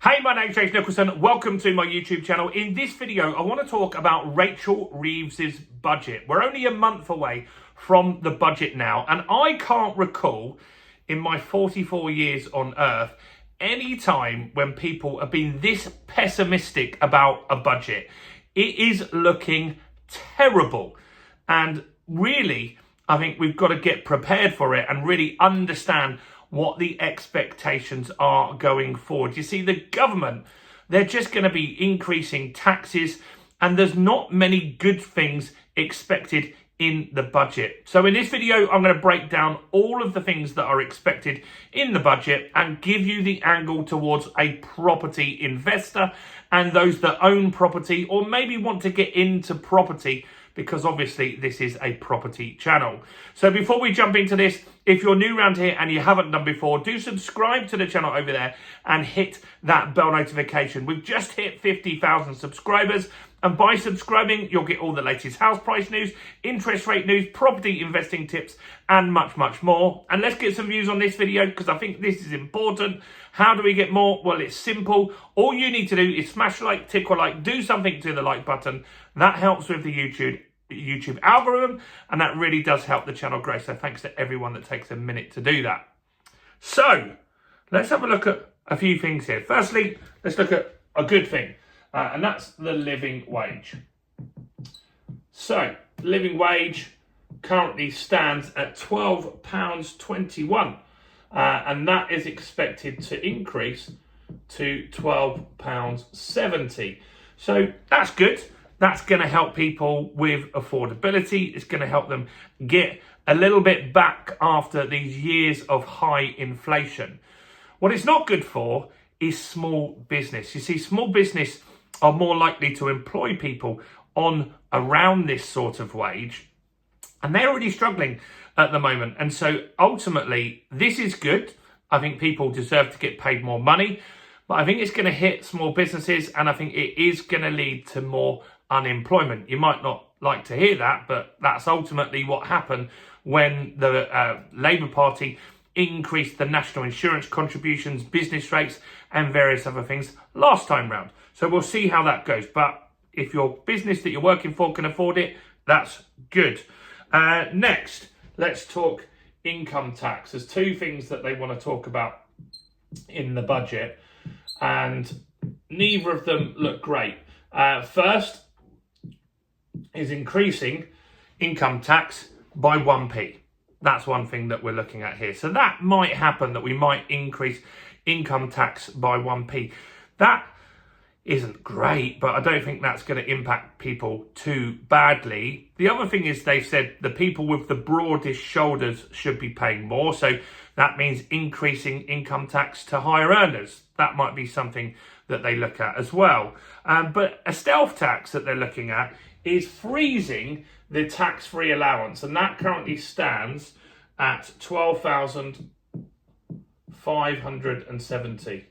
Hey, my name's James Nicholson. Welcome to my YouTube channel. In this video, I want to talk about Rachel Reeves's budget. We're only a month away from the budget now, and I can't recall in my 44 years on Earth any time when people have been this pessimistic about a budget. It is looking terrible, and really, I think we've got to get prepared for it and really understand what the expectations are going forward. You see, the government, they're just going to be increasing taxes, and there's not many good things expected in the budget. So in this video, I'm going to break down all of the things that are expected in the budget and give you the angle towards a property investor and those that own property or maybe want to get into property, because obviously this is a property channel. So before we jump into this, if you're new around here and you haven't done before, do subscribe to the channel over there and hit that bell notification. We've just hit 50,000 subscribers, and by subscribing, you'll get all the latest house price news, interest rate news, property investing tips, and much, much more. And let's get some views on this video, because I think this is important. How do we get more? Well, it's simple. All you need to do is smash like, tick or like, do something to the like button. That helps with the YouTube algorithm, and that really does help the channel grow. So thanks to everyone that takes a minute to do that. So let's have a look at a few things here. Firstly, let's look at a good thing, and that's the living wage. So living wage currently stands at £12.21, and that is expected to increase to £12.70. So that's good. That's going to help people with affordability. It's going to help them get a little bit back after these years of high inflation. What it's not good for is small business. You see, small business are more likely to employ people on around this sort of wage, and they're already struggling at the moment. And so ultimately, this is good. I think people deserve to get paid more money, but I think it's going to hit small businesses, and I think it is going to lead to more unemployment. You might not like to hear that, but that's ultimately what happened when the Labour Party increased the national insurance contributions, business rates, and various other things last time round. So we'll see how that goes. But if your business that you're working for can afford it, that's good. Next, let's talk income tax. There's two things that they want to talk about in the budget, and neither of them look great. First is increasing income tax by 1p. That's one thing that we're looking at here. So that might happen, that we might increase income tax by 1p. That isn't great, but I don't think that's going to impact people too badly. The other thing is they've said the people with the broadest shoulders should be paying more. So that means increasing income tax to higher earners. That might be something that they look at as well. But a stealth tax that they're looking at is freezing the tax-free allowance, and that currently stands at £12,570.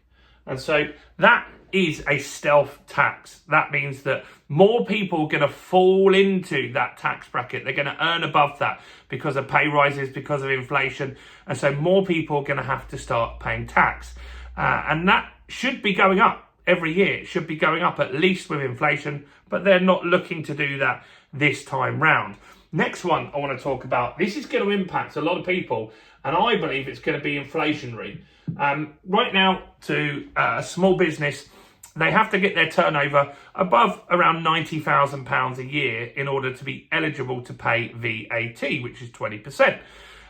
And so that is a stealth tax. That means that more people are going to fall into that tax bracket. They're going to earn above that because of pay rises, because of inflation. And so more people are going to have to start paying tax. And that should be going up every year. It should be going up at least with inflation, but they're not looking to do that this time round. Next one I want to talk about, this is going to impact a lot of people, and I believe it's going to be inflationary. Right now, to a small business, they have to get their turnover above around £90,000 a year in order to be eligible to pay VAT, which is 20%.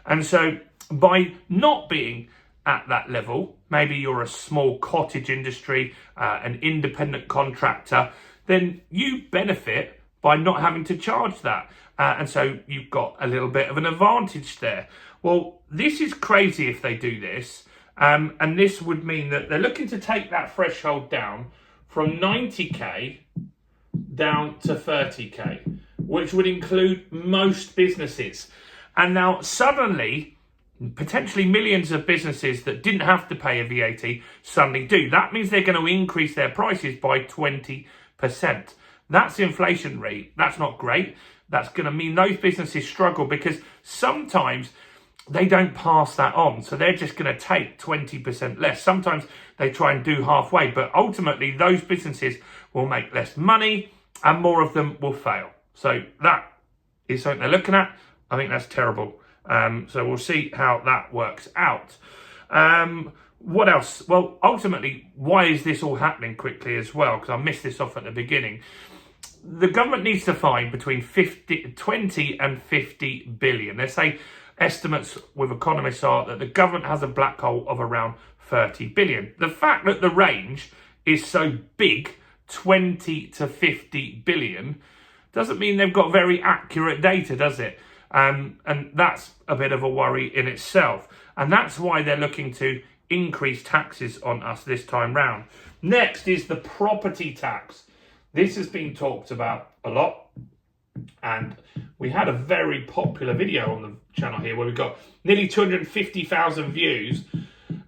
And so by not being at that level, maybe you're a small cottage industry, an independent contractor, then you benefit by not having to charge that. And so you've got a little bit of an advantage there. Well, this is crazy if they do this. And this would mean that they're looking to take that threshold down from 90k down to 30k, which would include most businesses. And now suddenly, potentially millions of businesses that didn't have to pay a VAT suddenly do. That means they're going to increase their prices by 20%. That's inflation rate. That's not great. That's going to mean those businesses struggle, because sometimes they don't pass that on. So they're just going to take 20% less. Sometimes they try and do halfway, but ultimately those businesses will make less money and more of them will fail. So that is something they're looking at. I think that's terrible. So we'll see how that works out. What else? Well, ultimately, why is this all happening quickly as well? Because I missed this off at the beginning. The government needs to find between 20 and 50 billion. They say estimates with economists are that the government has a black hole of around 30 billion. The fact that the range is so big, 20 to 50 billion, doesn't mean they've got very accurate data, does it? And that's a bit of a worry in itself. And that's why they're looking to increase taxes on us this time round. Next is the property tax. This has been talked about a lot. And we had a very popular video on the channel here where we got nearly 250,000 views.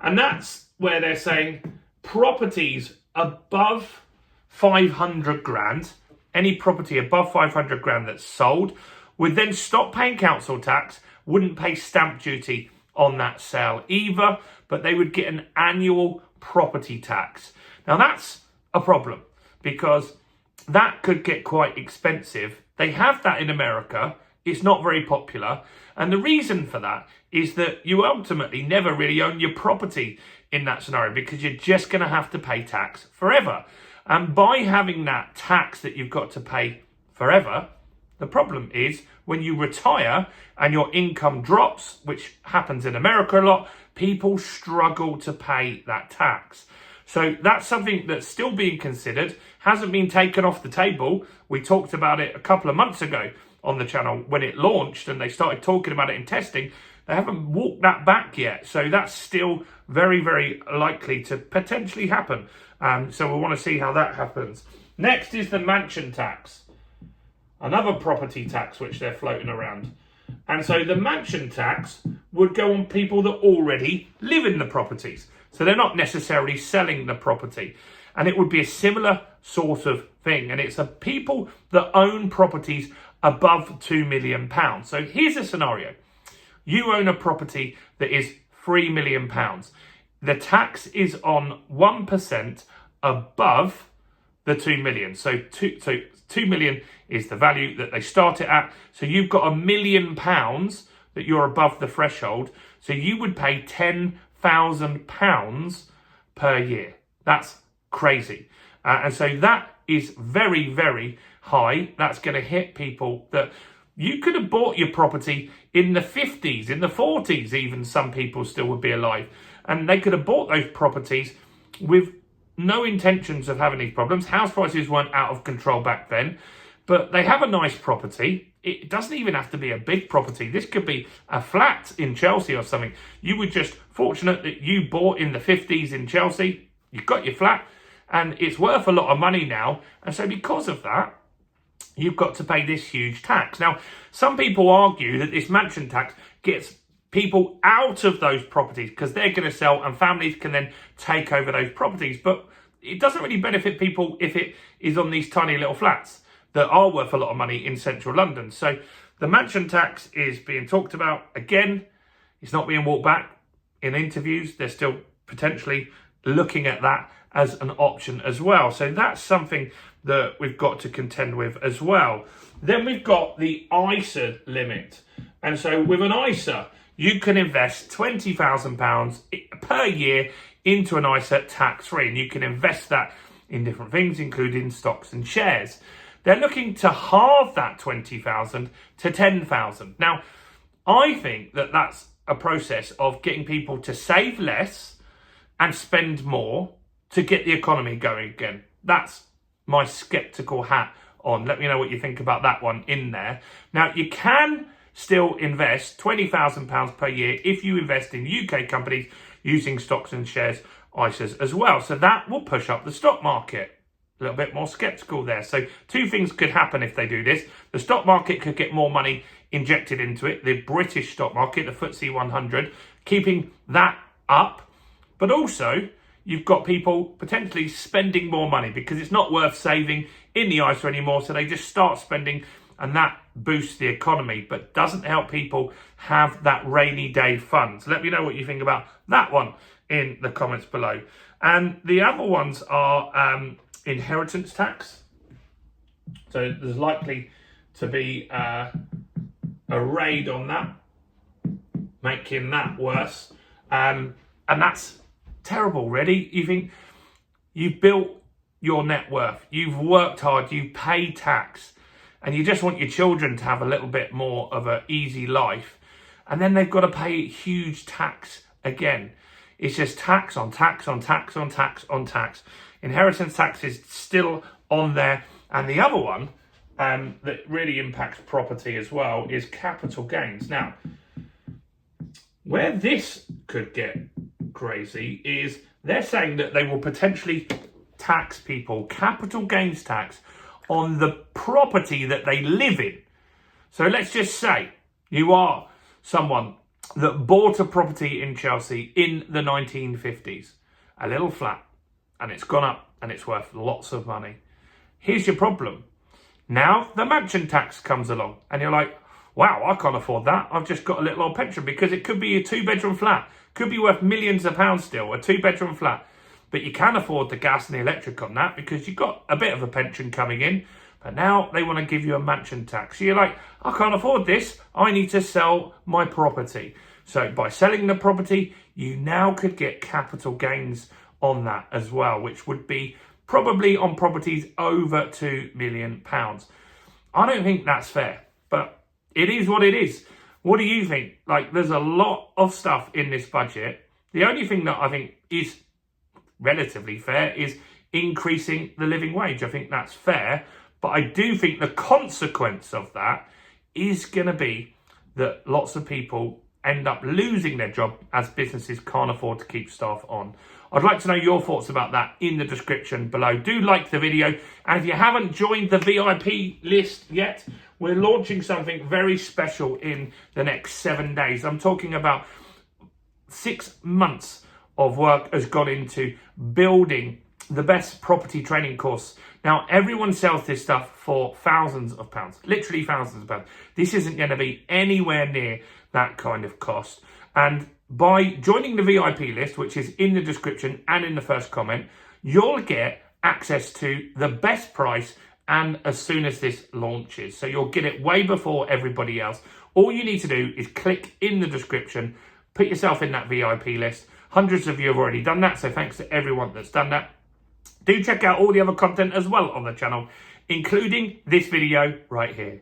And that's where they're saying properties above 500 grand, any property above 500 grand that's sold, would then stop paying council tax, wouldn't pay stamp duty on that sale either, but they would get an annual property tax. Now that's a problem because that could get quite expensive. They have that in America. It's not very popular. And the reason for that is that you ultimately never really own your property in that scenario because you're just going to have to pay tax forever. And by having that tax that you've got to pay forever, the problem is when you retire and your income drops, which happens in America a lot, people struggle to pay that tax. So that's something that's still being considered, hasn't been taken off the table. We talked about it a couple of months ago on the channel when it launched and they started talking about it in testing. They haven't walked that back yet. So that's still very, very likely to potentially happen. So we want to see how that happens. Next is the mansion tax. Another property tax which they're floating around. And so the mansion tax would go on people that already live in the properties. So they're not necessarily selling the property. And it would be a similar sort of thing. And it's a people that own properties above £2 million. So here's a scenario. You own a property that is £3 million. The tax is on 1% above the 2 million. So 2 million is the value that they start it at. So you've got £1 million that you're above the threshold. So you would pay £10,000 per year. That's crazy. And so that is very, very high. That's going to hit people that you could have bought your property in the 50s, in the 40s, even some people still would be alive. And they could have bought those properties with no intentions of having these problems. House prices weren't out of control back then, but they have a nice property. It doesn't even have to be a big property. This could be a flat in Chelsea or something. You were just fortunate that you bought in the 50s in Chelsea. You've got your flat and it's worth a lot of money now. And so because of that, you've got to pay this huge tax. Now, some people argue that this mansion tax gets people out of those properties because they're going to sell and families can then take over those properties. But it doesn't really benefit people if it is on these tiny little flats that are worth a lot of money in central London. So the mansion tax is being talked about. Again, it's not being walked back in interviews. They're still potentially looking at that as an option as well. So that's something that we've got to contend with as well. Then we've got the ISA limit. And so with an ISA, you can invest £20,000 per year into an ISA tax-free. And you can invest that in different things, including stocks and shares. They're looking to halve that 20,000 to 10,000. Now, I think that that's a process of getting people to save less and spend more to get the economy going again. That's my skeptical hat on. Let me know what you think about that one in there. Now, you can still invest £20,000 per year if you invest in UK companies using stocks and shares ISAs as well. So that will push up the stock market. A little bit more skeptical there. So two things could happen if they do this. The stock market could get more money injected into it. The British stock market, the FTSE 100, keeping that up. But also, you've got people potentially spending more money because it's not worth saving in the ISA anymore. So they just start spending and that boosts the economy, but doesn't help people have that rainy day funds. Let me know what you think about that one in the comments below. And the other ones are inheritance tax. So there's likely to be a raid on that, making that worse. And that's terrible, really. You think you've built your net worth, you've worked hard, you pay tax, and you just want your children to have a little bit more of an easy life, and then they've got to pay huge tax again. It's just tax on tax on tax on tax on tax. Inheritance tax is still on there. And the other one that really impacts property as well is capital gains. Now, where this could get crazy is they're saying that they will potentially tax people, capital gains tax, on the property that they live in. So let's just say you are someone that bought a property in Chelsea in the 1950s, a little flat, and it's gone up and it's worth lots of money. Here's your problem. Now the mansion tax comes along and you're like, wow, I can't afford that. I've just got a little old pension, because it could be a 2-bedroom flat, could be worth millions of pounds still, a 2-bedroom flat. But you can afford the gas and the electric on that because you've got a bit of a pension coming in. But now they want to give you a mansion tax. So you're like, I can't afford this. I need to sell my property. So by selling the property, you now could get capital gains on that as well, which would be probably on properties over £2 million. I don't think that's fair, but it is what it is. What do you think? Like, there's a lot of stuff in this budget. The only thing that I think is relatively fair is increasing the living wage. I think that's fair, but I do think the consequence of that is going to be that lots of people end up losing their job as businesses can't afford to keep staff on. I'd like to know your thoughts about that in the description below. Do like the video, and if you haven't joined the VIP list yet, we're launching something very special in the next 7 days. I'm talking about 6 months of work has gone into building the best property training course. Now, everyone sells this stuff for thousands of pounds, literally thousands of pounds. This isn't going to be anywhere near that kind of cost. And by joining the VIP list, which is in the description and in the first comment, you'll get access to the best price and as soon as this launches. So you'll get it way before everybody else. All you need to do is click in the description, put yourself in that VIP list. Hundreds of you have already done that, so thanks to everyone that's done that. Do check out all the other content as well on the channel, including this video right here.